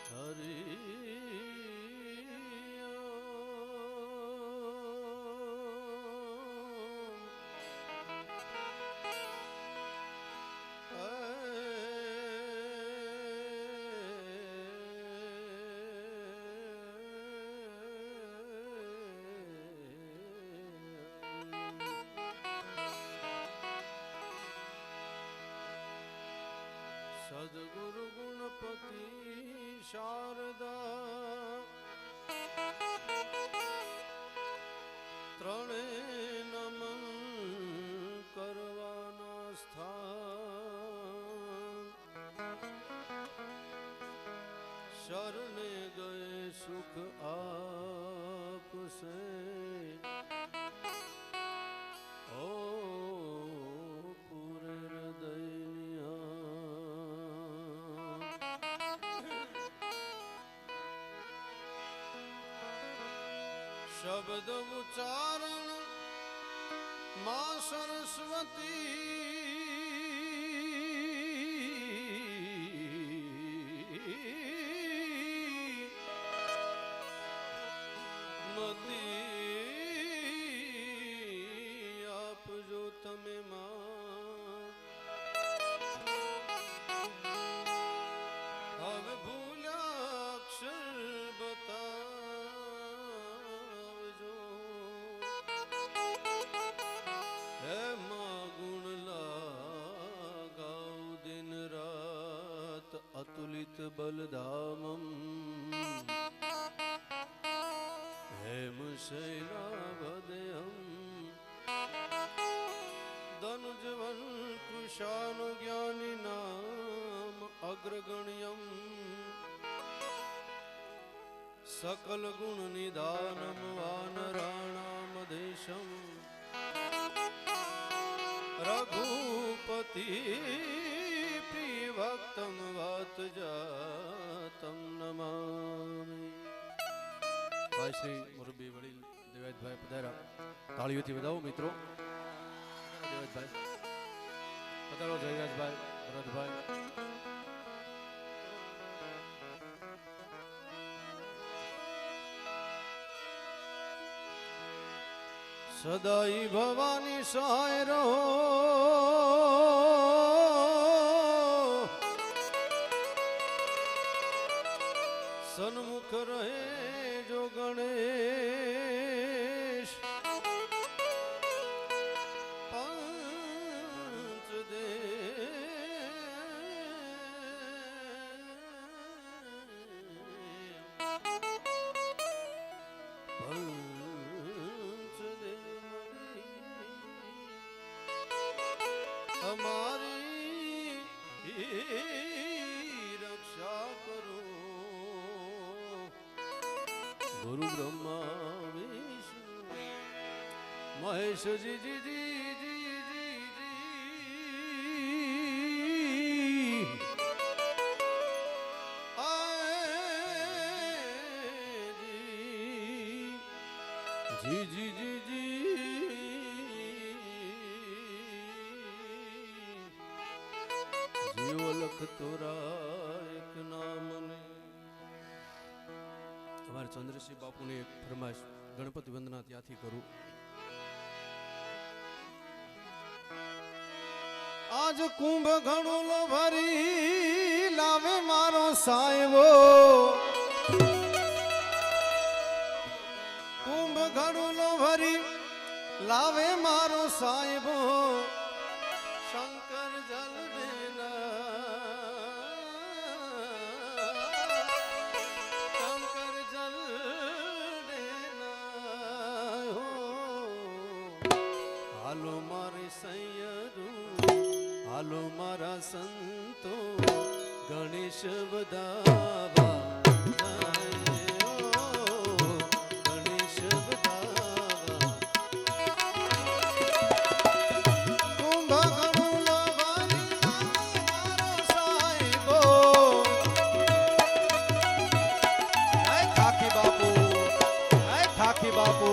હરી સદગુરુ ગુણપતિ શારદા ત્રણે નમન કરવાના સ્થાન શરણે ગયે સુખ આપશે ઓ પૂરે શબ્દ ઉચ્ચારણ માં સરસ્વતી મતી આપજો તમે માં હવે ભૂલ્યા અક્ષર બતા અતુલિત બલધામમ હેમ શૈલાવદયમ ધનુજવન કૃષાનો જ્ઞાની નામ અગ્રગણ્યમ સકલ ગુણ નિદાનમ વાનરાણામ દેશમ રઘુપતિ ભક્તમ વાત જાતમ નમામિ. ભાઈ શ્રી મુરબી વડીલ દેવાયતભાઈ પધારા, તાળીઓથી વધાવો મિત્રો. દેવાયતભાઈ પધારો, જયરાજભાઈ, ભરતભાઈ. સદાઈ ભવાની સહાય રહો, સન્મુખ રહે જો ગણેશ પંચદે અમારી રક્ષા કરો. ગુરુ બ્રહ્મા વિષ્ણુ મહેશ જી જી જી જી જી જી જી જી જી જીવ લખ તોરા એક નામને. અમારે ચંદ્રસિંહ બાપુને એક ફરમાઈશ ગણપતિ વંદના ત્યાંથી કરું. આજ કુંભ ઘણું લો ભરી લાવે મારો સાહેબો, કુંભ ઘણું લો ભરી લાવે મારો સાહેબો, શંકર જલ હાલો મારા સંતો ગણેશ વધાવા, ગણેશ વધાવા. કુંભ ઘણું લાવવાની મારો સાહેબો, ઠાકી બાપુ, ઠાકી બાપુ.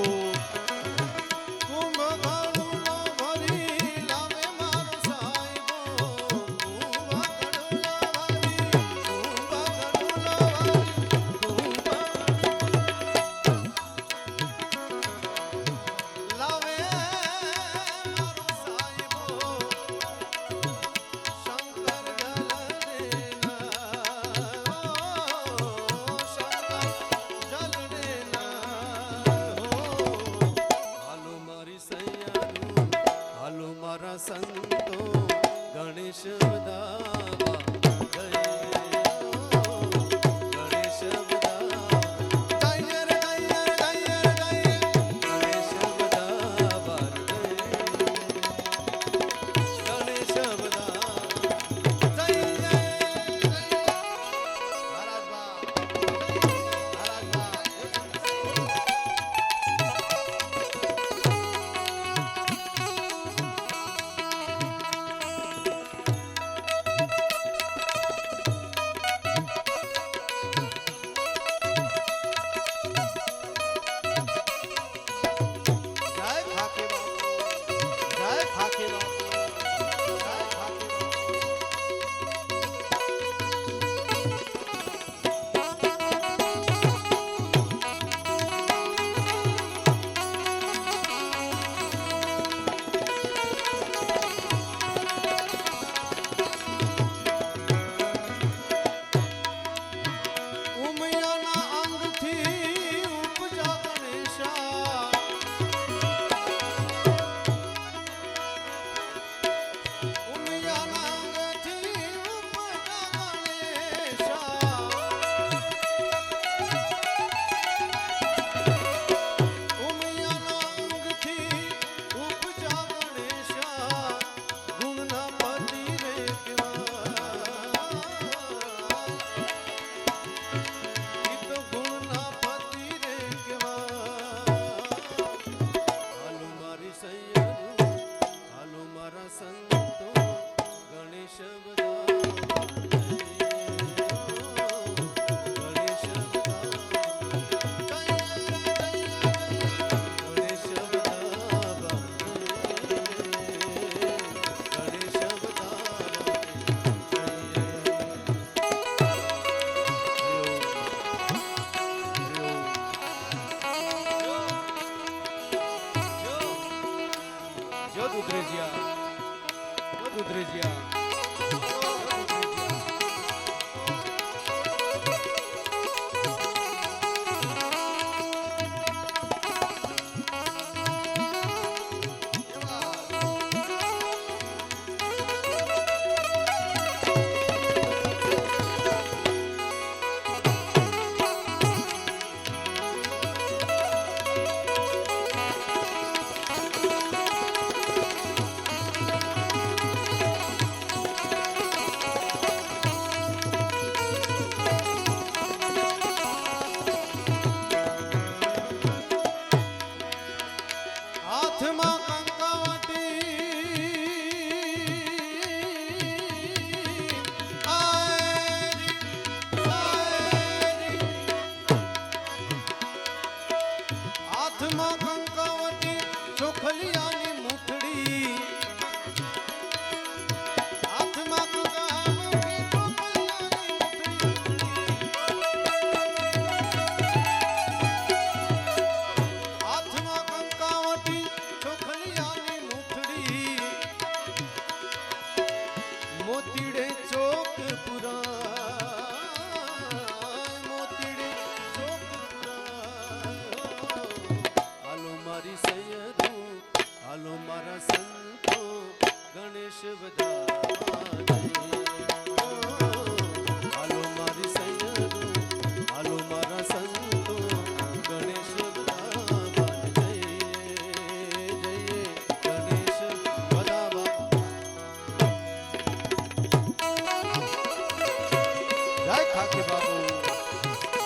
જય ખાકી બાપુ,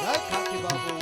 જય ખાકી બાપુ.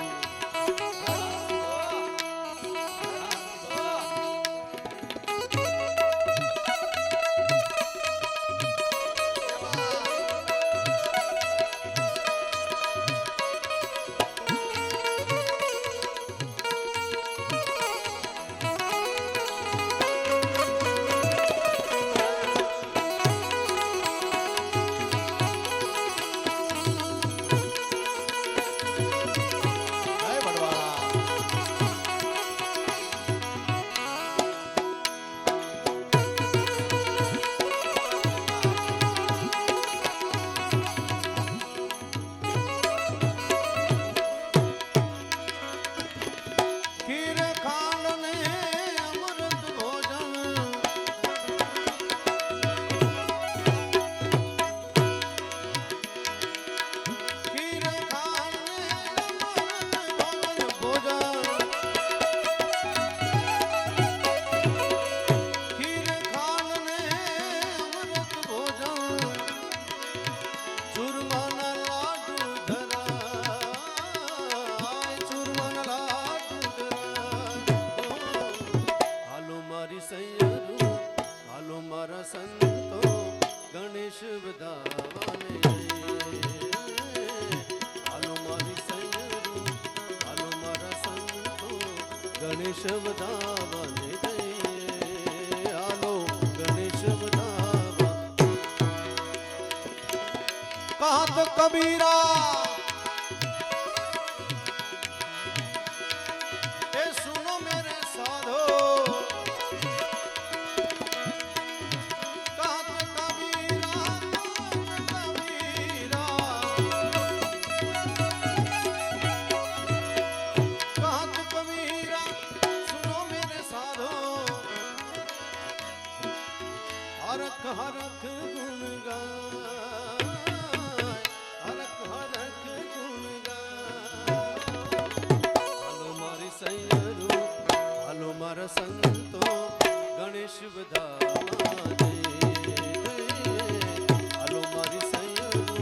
ગણેશ વધાવને જઈએ, હાલો ગણેશ વધાવા. કહત કબીરા એ સુનો મેરે સાધો, હરખ હરખ ગુણ ગાય, હરખ હરખ ગુણ ગાય. હાલો મારી સૈયરો, હાલો મારા સંતો, ગણેશ વધાવા જઈએ. હાલો મારી સૈયરો,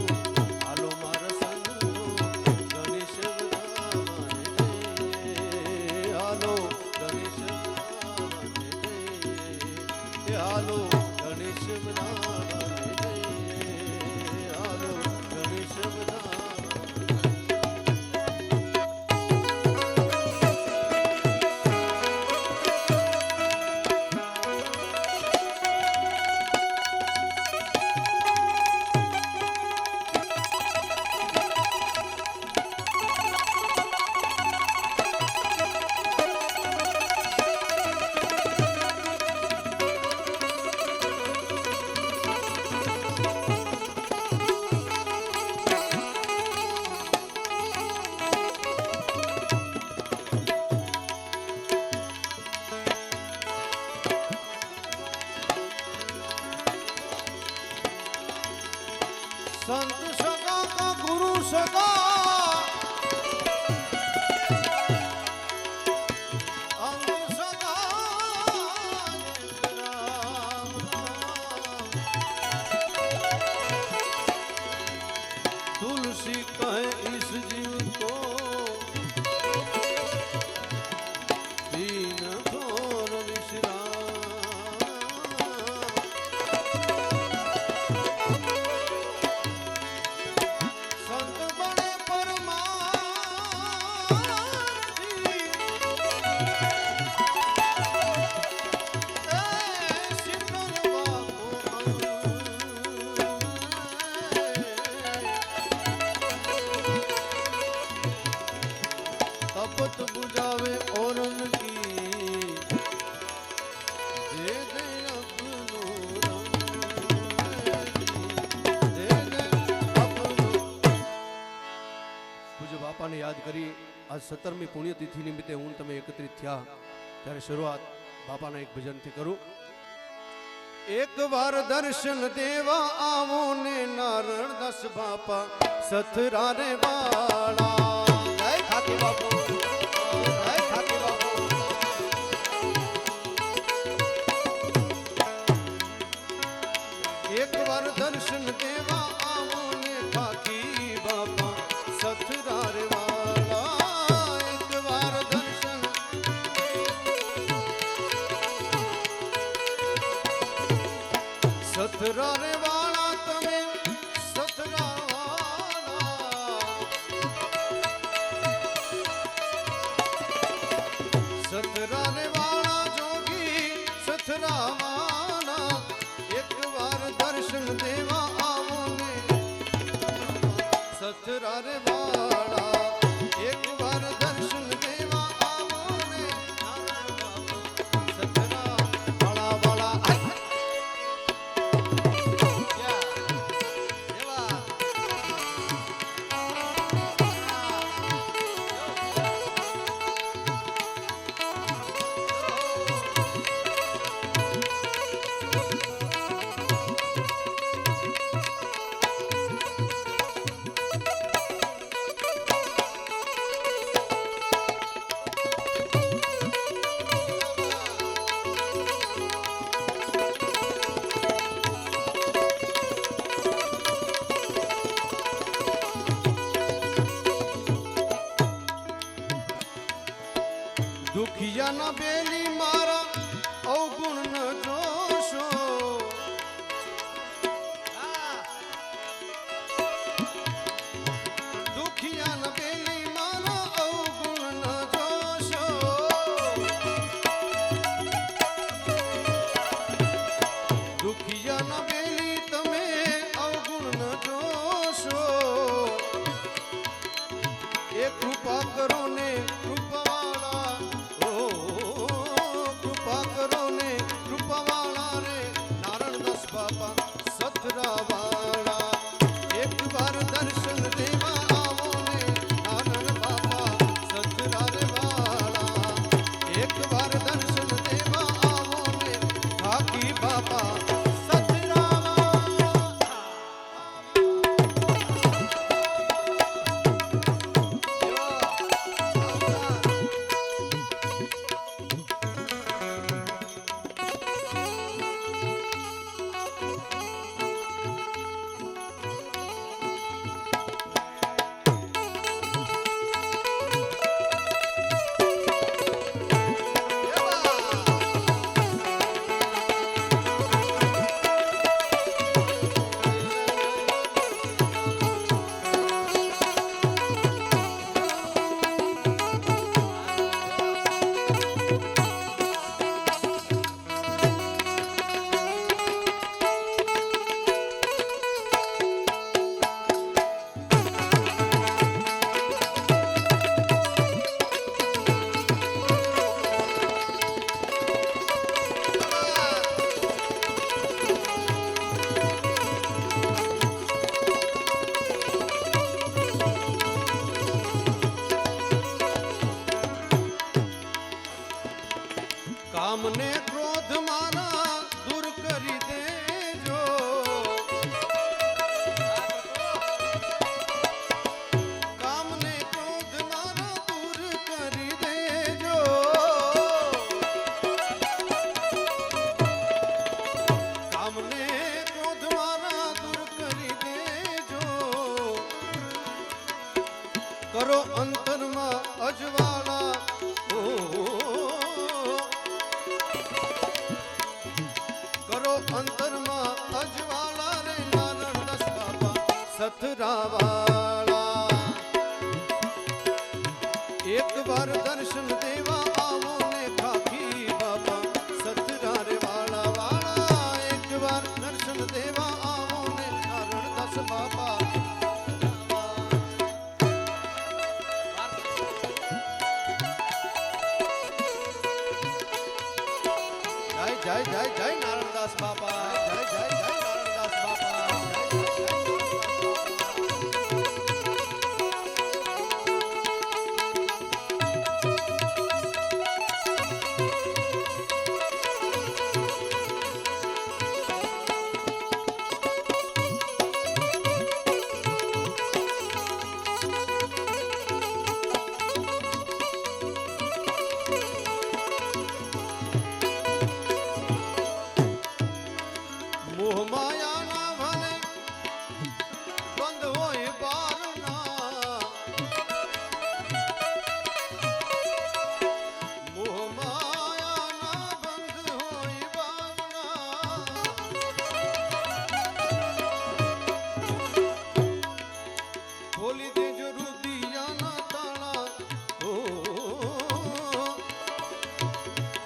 હાલો મારા સંતો, ગણેશ વધાવા જઈએ. હાલો ગણેશ વધાવા જઈએ, હાલો ગણેશ વધાવા જઈએ, હાલો ગણેશ વધાવા. संत सगा का गुरु सगा, अंग सगा राम राम. तुलसी कहे इस जीव को दीन घोर विश्राम. तपत बुझावे औरन की, दे दे अपनो रंग, दे दे अपनो. પૂજ્ય બાપાને યાદ કરી આજ 17મી પુણ્યતિથિ નિમિત્તે હું તમે એકત્રિત થયા ત્યારે શરૂઆત બાપાના એક ભજનથી કરું. એક વાર દર્શન દેવા આવો ને નારણ દાસ બાપા સથરા રે વાળા. જય ખાકી બાપુ, જય ખાકી બાપુ. એક વાર દર્શન દેવા આવો ને ખાકી બાપા સથરા રે વાળા તમે સથરા વાળા સથરા રે વાળા જોગી સથરા વાળા એક વાર દર્શન દેવા આવો ને સથરા રે વાળા એક વાર દર્શન દેવા આવો ને સથરા વાળા વાળા દુખિયાના બેલી મારા અવગુણ ન જોશો દુખિયાના બેલી મારા અવગુણ ન જોશો દુખિયાના બેલી તમે અવગુણ ન જોશો એ કૃપા કરો ને કૃપા કરો ને કૃપાવાળા રે નારણદાસ બાપા સથરા વાળા એક વાર દર્શન દેવા આવો ને નારણ બાપા સથરા રે વાળા એક વાર દર્શન દેવા આવો ને ઠાકી બાપા સથરા કામને ક્રોધ મારા દૂર કરી દેજો કામને ક્રોધ મારા દૂર કરી દેજો કામને ક્રોધ મારા દૂર કરી દેજો કરો અંતરમાં અજવાળા કરો અંતરમાં અજવાળા રે નારણદાસ બાપા સથરા વાળા એક વાર દર્શન દેવા આવો ને ખાખી બાપા સથરા રે વાળા વાળા એક વાર દર્શન દેવા આવો ને નારણદાસ બાપા જય જય જય નારણદાસ બાપા જય જય જય નારણદાસ બાપા દેજો રુદિયાના તાળા ઓ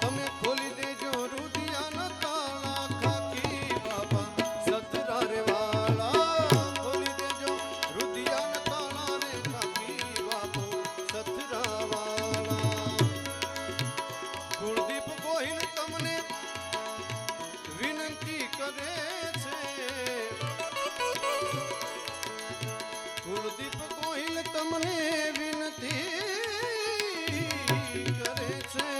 તમે ખોલી દેજો રુદિયાના તાળા ખાકી બાબા સતરા રે વાળા ખોલી દેજો રુદિયાના તાળા રે ખાકી બાબો સતરા વાળા કુળદીપ ગોહિલ તમને વિનંતી કરે છે કુળદીપ ગોહિલ તમને વિનંતી કરે છે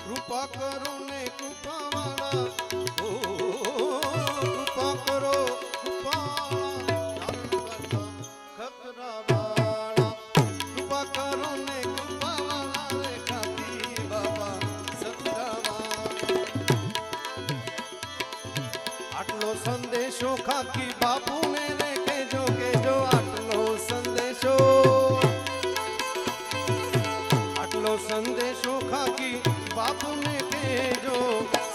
કૃપા કરો ને કૃપા વાળા ઓ કૃપા કરો કૃપા ખતરા વાળા કૃપા કરો ને કૃપા વાળા રે ખાતી બાબા સતરા આટલો સંદેશો ખાકી બાપુને રે કેજો કેજો આટલો સંદેશો ખાકી બાપુને કેજો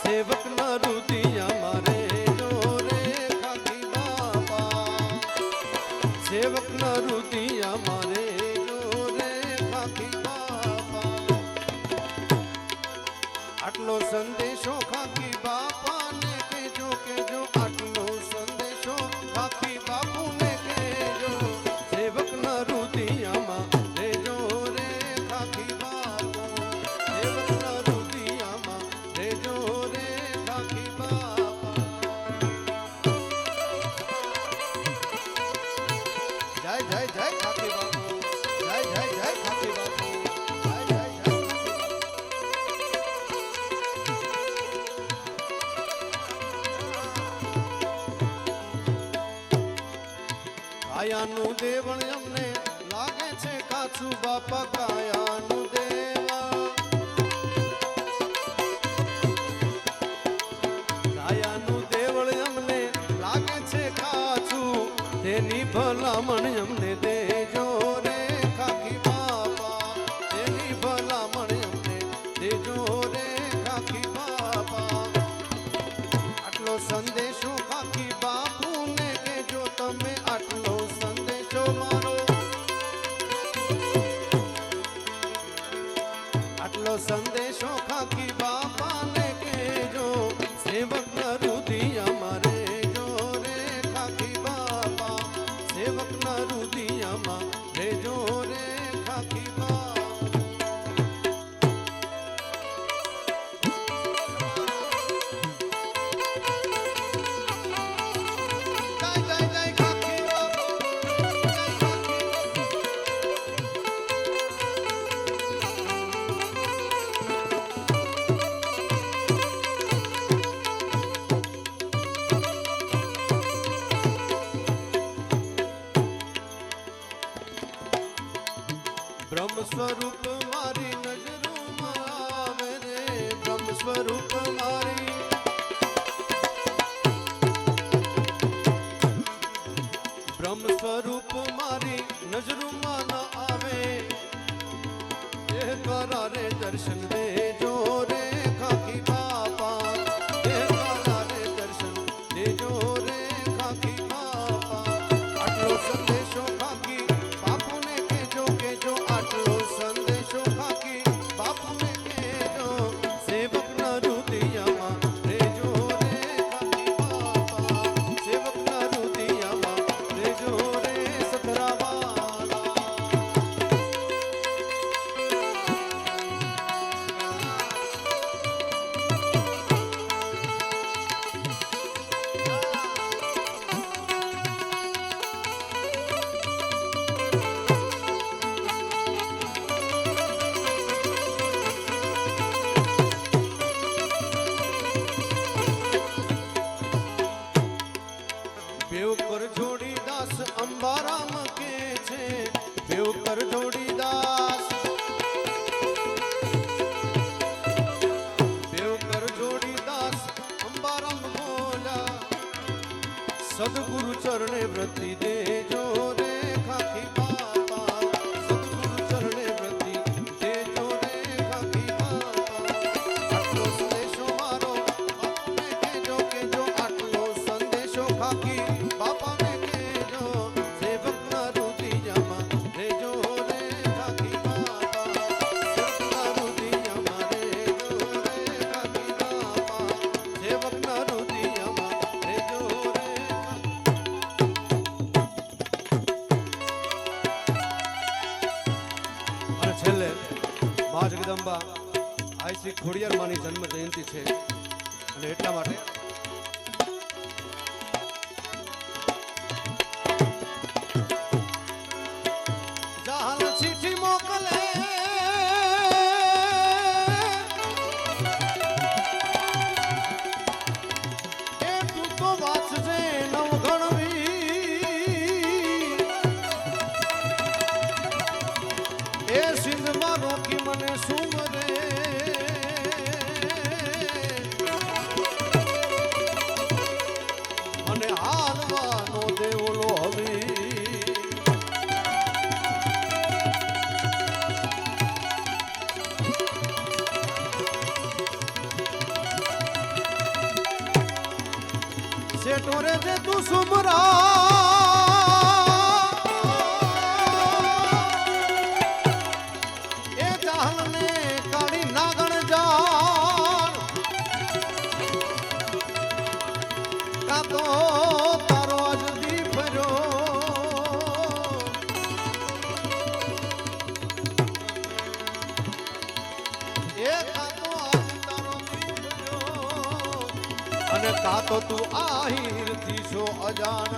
સેવક ના રુદિયા મારે જો રે ખાકી બાપા સેવક ના રુદિયા મારે જો રે ખાકી બાપા આટલો સંદેશો ખાકી બાપાને કેજો કેજો આટલો સંદેશો ખાકી બાપુને કેજો સેવક ના રુદિયામાં રેજો રે ખાકી બાપો સેવક ના રુદિયામાં રેજો રે ખાકી બાપા જય જય જય ખાકી બાપુ જય જય જય ખાકી બાપુ જય જય જય કાયાનું દેવણ અમને લાગે છે કાચું બાપા કાયાનું દેવણ કાયાનું દેવળ અમને લાગે છે કાચું તેની ભલામણ અમને દેજો રે ખાકી બાપા તેની ભલામણ અમને દેજો રે ખાકી બાપા આટલો સંદેશો ખાકી બાપુને કેજો તમે આટલો સંદેશો મારો આટલો સંદેશો ખાકી બાપાને કેજો સેવક ના રુદિયા મારે જો રે ખાકી બાપા સેવક ના રુદિયામાં રેજો રે ખાકી બાપા જય જય જય ખાકી બાપા બ્રહ્મ સ્વરૂપ મારી નજરોમાં આવે રે બ્રહ્મ સ્વરૂપ મારી બ્રહ્મ સ્વરૂપ મારી નજરોમાં ન આવે એ દ્વારા રે દર્શન દેજો રે ખાકી બાપા એ દ્વારા રે દર્શન દેજો રે ખાકી બાપા આટલો સંદેશો ખાકી બાપુને કેજો કેજો આટલો સંદેશો ખાકી બાપુને કેજો સેવક ના રુદિયામાં રેજો રે ખાકી બાપા સેવક ના રુદિયામાં રેજો રે સતરા વાલા માં જગદંબા આ શ્રી ખોડિયાર માની જન્મ જયંતિ છે અને એટલા માટે જાહલ ચીઠી મોકલે એ તું તો વાંચજે નવઘણવી એ સિંધમાં રોકી મને સુમરે મને હાલવાનો દેવલો હવે સેટોરે જે તું સુમરા એ જાહલને કાળી નાગણ જાણ કાતો તારો આજ દી ફર્યો એ કાતો આજ તારો દી ફર્યો અને કાતો તું આહીર થી છો અજાણ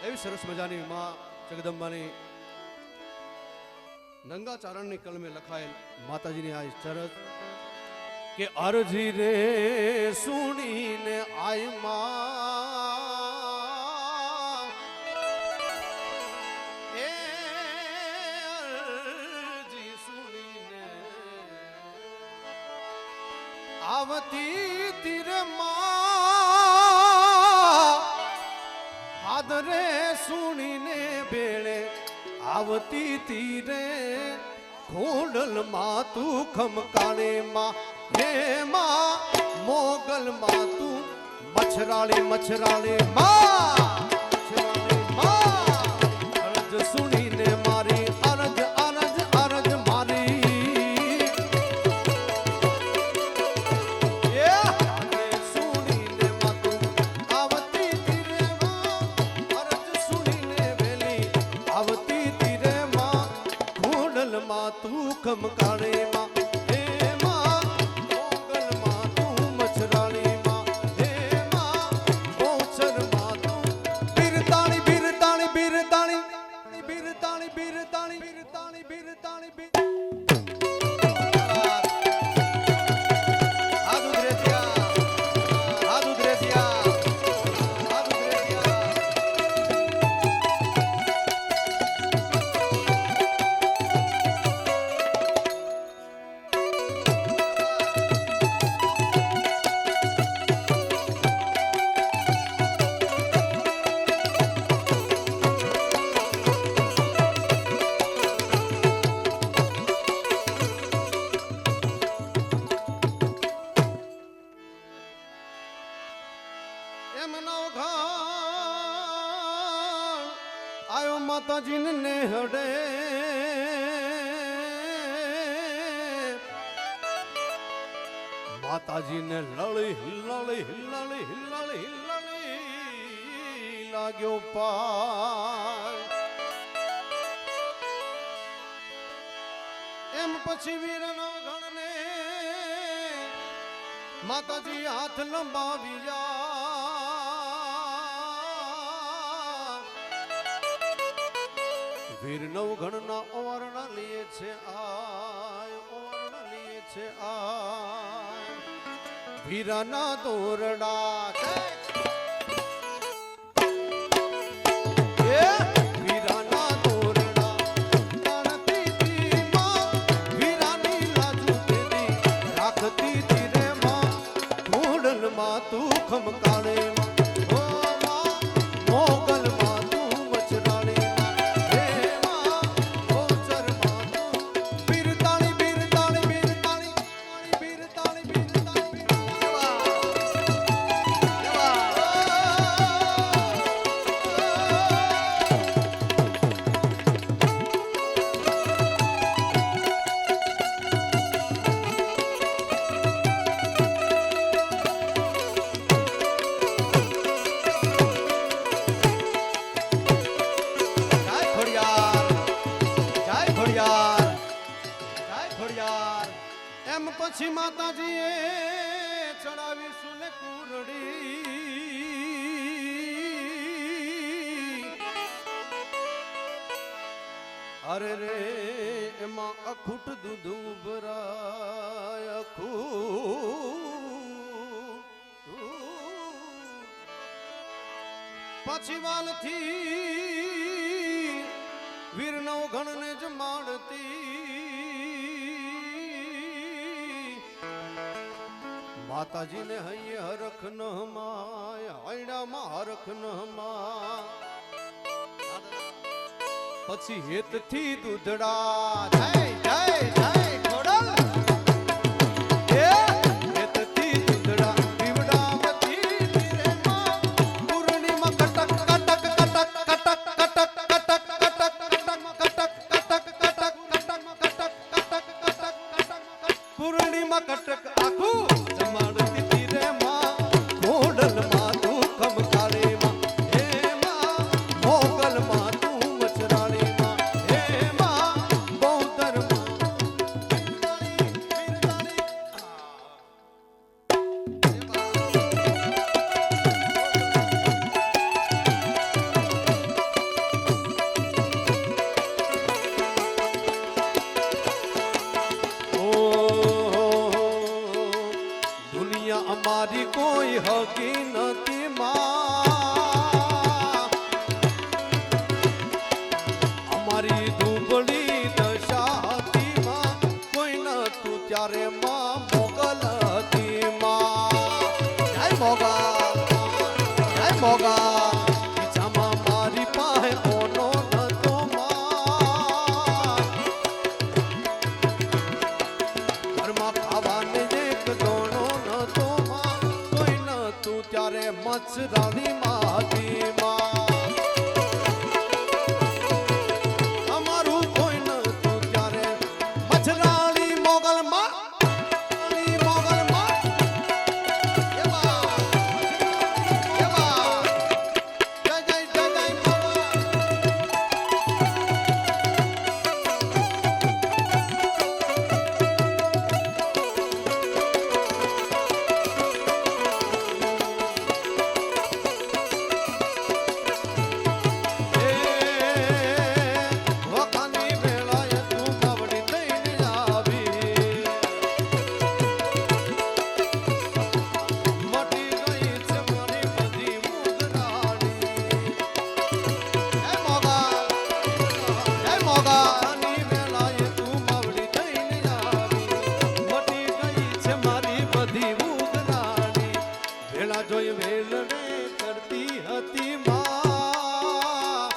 એવી સરસ મજાની માં જગદંબાની નંગાચારણની કલમે લખાયેલ માતાજીની આ ચરત કે અરજી રે સુણીને આય માં એ અરજી સુણીને આવતી તીરે માં આદરે સુણીને ભેળે આવતી તીરે ખોડલ માં તું ખમકાણે માં હે માં મોગલ માં તું મછરાળી મછરાળી માં મછરાળી માં અરજ સુણીને મારી અરજ અરજ અરજ મારી એ સુણીને માં તું આવતી તીરે માં અરજ સુણીને વેલી આવતી તીરે માં ખોડલ માં તું ખમકાણે માં આયો માતાજીને નેહડે માતાજીને લળી હિલ્લાળી હિલ્લાળી હિલ્લાળી હિલ્લાળી લાગ્યો પાર એમ પછી વીરનો ગણને માતાજી હાથ લંબાવ્યા વીર નવઘણના ઓરણા લીએ છે આય ઓરણા લીએ છે આય વીરાના દોરડા એ વીરાના દોરડા તાણતી તી માં વીરાની લાજુ તેરી રાખતી તી રે માં ઘોડલ માં તું ખમકાણે પછી માતાજીએ ચડાવીશું ને કુરડી અરે રે એમાં અખૂટ દૂધ ઉભરાય અખૂટ પછી વાલથી વીરનો ગણને જ માડતી માતાજીને હૈયે હરખ ન હમાય હૈડામાં હરખ ન હમાય પછી હેતથી દૂધડા જય જય જય ખોડલ એ હેતથી દૂધડા પીવડાવતી રે પૂર્ણિમા કટક કટક કટક કટક કટક કટક પૂર્ણિમા કટક આખું જમાડતી રે માં ખોડલ માં તું ખમકારે માં હે માં મોગલ માં અમારી કોઈ હકી નથી માં અમારી દુબળી દશા હતી માં કોઈ નતું ત્યારે માં મોગલ હતી માં જય મોગલ જય મોગલ ઈચ્છામાં મારી પાસે ઓનો નતો માં ઘરમાં ખાવાને એક દોણો ત્યારે મચ્છરાણી માતી માં અમારું કોઈ નતું ત્યારે મચ્છરાણી મોગલ માં મોગલ માં જય જય જય જય જોઈ વેલને કરતી હતી માં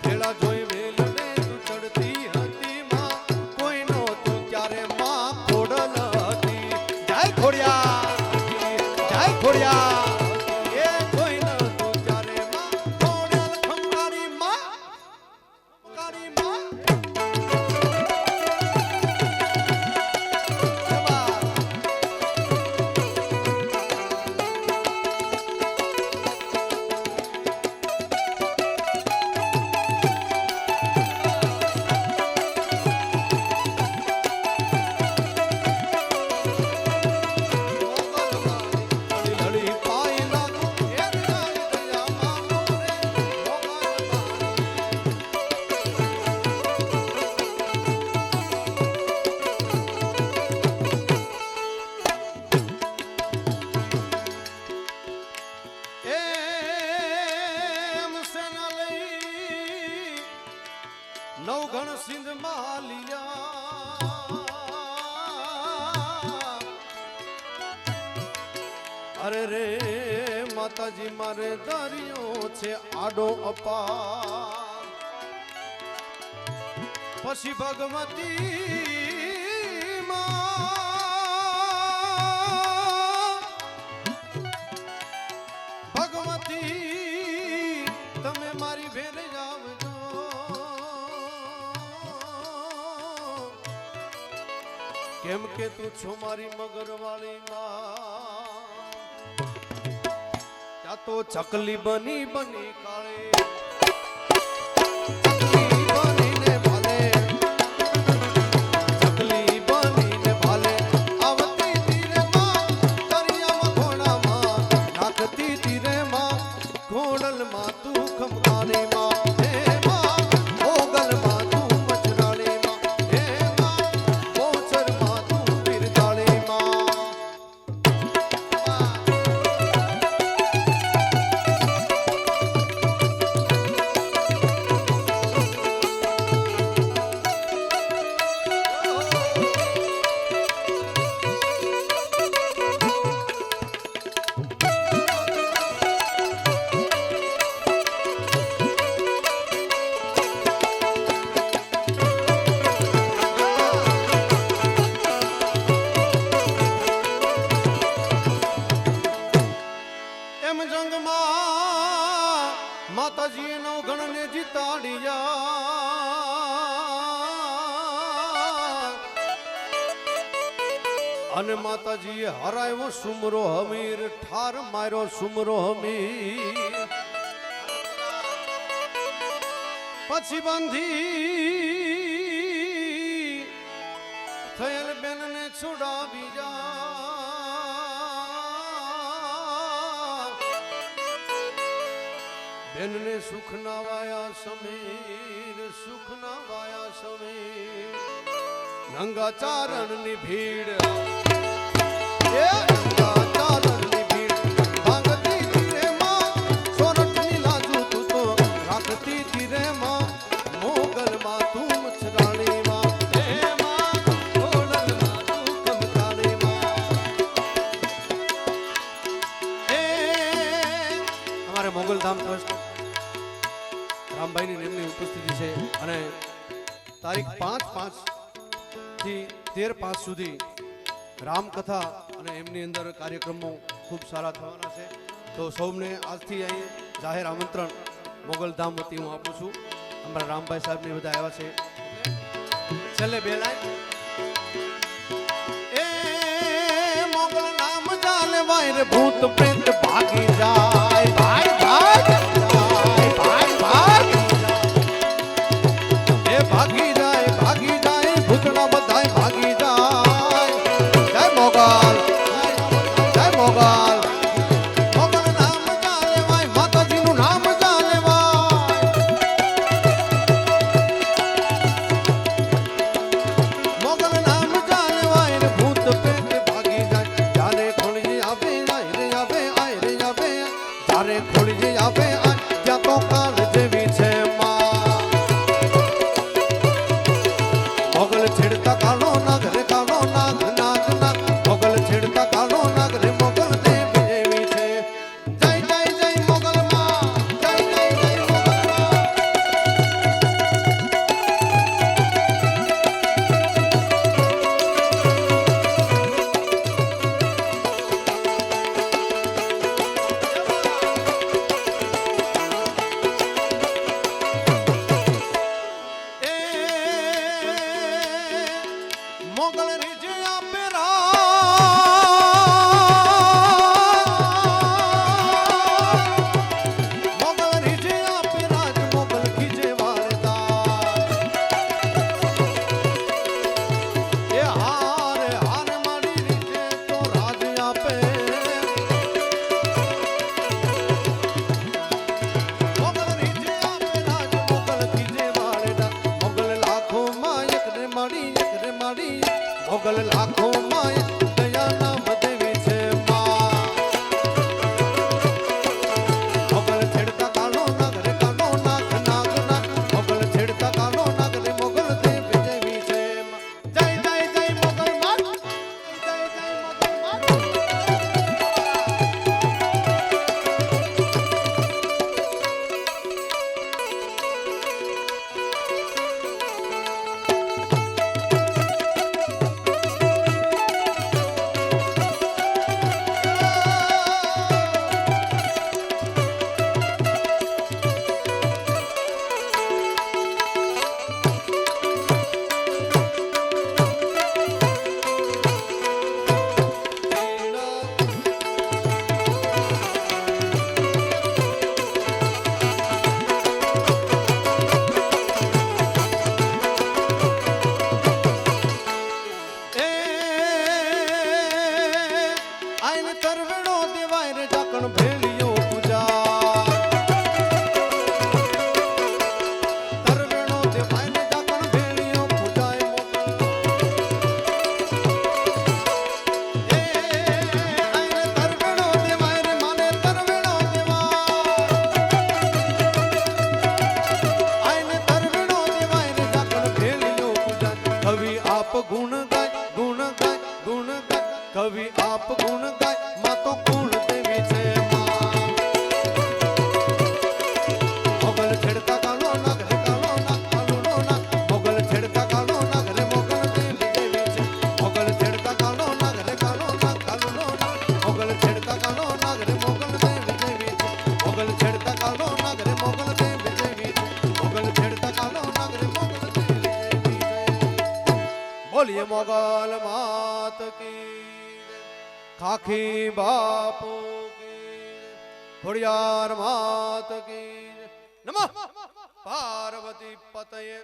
વેલા જોઈ વેલને ચડતી હતી માં કોઈ નહોતું ત્યારે માં ખોડલ હતી જય ખોડિયા જય ખોડિયા એ કોઈ નહોતું ત્યારે માં ખોડલ ખંભારી માં ખંભારી માં નવઘણ સિંધ માલિયા અરે રે માતાજી મારે દરિયો છે આડો અપાર પછી ભગવતી ભગવતી તમે મારી ભેરે આવજો કેમ કે તું છો મારી મગરવાળી માં ત્યાં તો ચકલી બની બની કાળે ચકલી બનીને ભલે ચકલી બની એમ જંગમાં માતાજીએ નવગણને જીતાડ્યા અને માતાજીએ હરાયો સુમરો હમીર ઠાર માર્યો સુમરો હમીર પછી બાંધી થયેલ બેનને છોડાવી જા બેનને સુખ ના વાયા સમીર સુખ ના વાયા સમીર નંગા ચારણ ની ભીડ નંગા ચારણ ની ભીડ ભાંગતી ધીરે માં સોરઠ ની લાજુ તું તો રાખતી ધીરે માં મોગલ માં તું મછરાણી માં મોગલધામ ટ્રસ્ટ રામભાઈની નિમની ઉપસ્થિતિ છે અને તારીખ 5/5 થી 13/5 સુધી રામકથા અને એમની અંદર કાર્યક્રમો ખૂબ સારા થવાના છે તો સૌને આજથી અહીં જાહેર આમંત્રણ મોગલધામ વતી હું આપું છું અમારા રામભાઈ સાહેબને બધા આવ્યા છે છેલ્લે બે લાઈન એ મોગલ નામ જાને વાયર ભૂત પ્રેત ભાગી જાય ભાઈ ભાગી જાય ભૂતના બધાય ભાગી જાય જય મોગલ મોગલ નામ જાલેવાય માતાજીનું નામ જાલેવાય મોગલ નામ જાલેવાય ને ભૂત પ્રેત ભાગી જાય જાને ખોલી આવે આવે જારે ખોલી આવે જ્યાં તો કાલ જેવી છે મોગલ છેડતા કાળો નાગ રે કાળો નાગ નાગ નાગ મોગલ છેડતા કાળો નાગ રે મોગલ દેવ એવી છે જય જય જય મોગલ માં જય જય જય મોગલ માં મોગલ રીજે આપે મોગલ રીજે આપે રાજ મોગલ કીજે વારદાર એ હાર મારી રીજે તો રાજ આપે મોગલ રીજે આપે રાજ મોગલ કીજે વારદાર મોગલ લાખો માં એક રે મારી મોગલ લાખો માય દયા નામ દેવી છે મોગલ છેડતા કાળો નાગ રે કાળો નાગ નાગ નાગ મોગલ છેડતા કાળો નાગ રે મોગલ દેવ જેવી છે જય જય જય મોગલ માં જય જય મોગલ માં કવિ આપ ગુણ ગાય માં તો ગુણ દેવી છે માં બોલીએ મોગલ માત કી ખાખી બાપુ કી ખોડિયાર માત કી નમઃ પાર્વતી પતયે